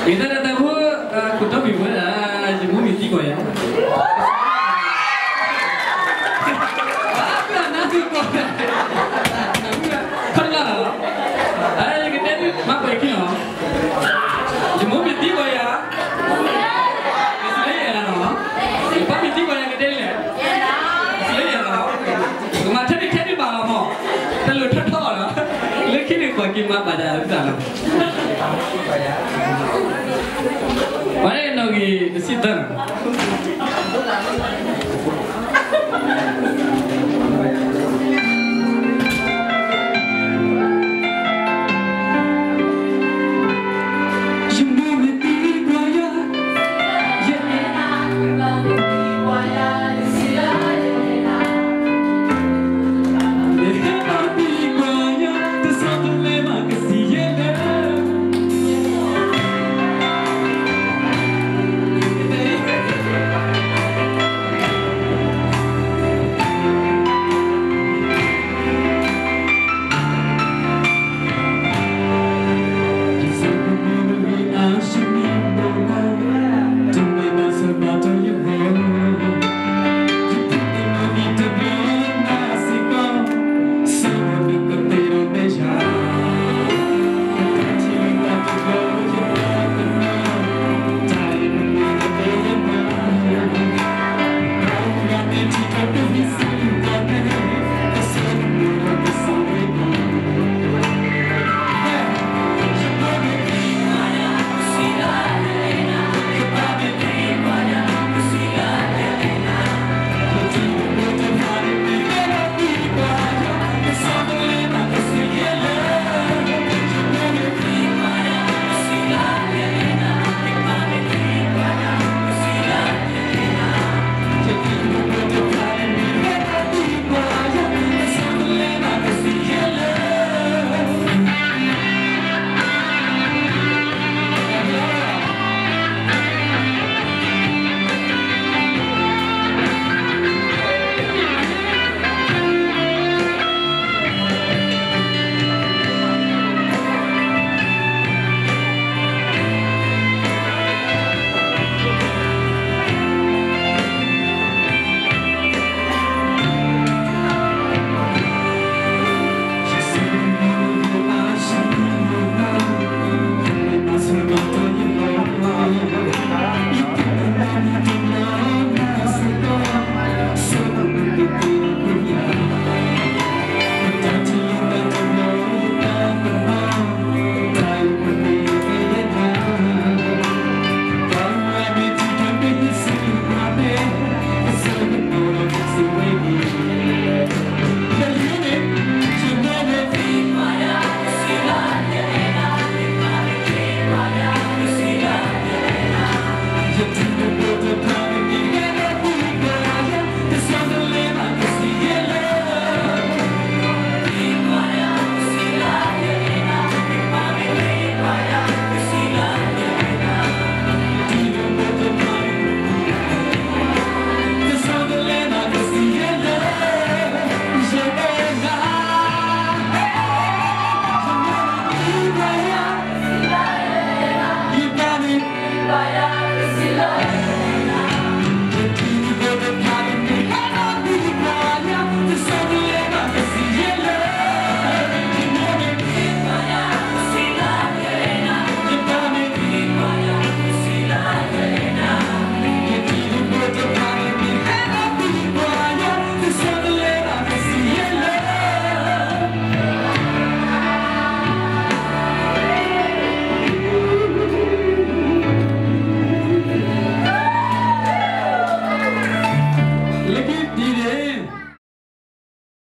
Kita dah tahu kita bimbel jemu mesti kau ya. Apa nasi kau? Kalau, kita ni apa ikhlas? Jemu mesti kau ya. Isliye ya no. Ipa mesti kau ya kita ni. Isliye ya no. Kemana ni kita bawa mo? Terlalu tertawa lah. Lekin ni kau kimat pada sana. Mana lagi sitan?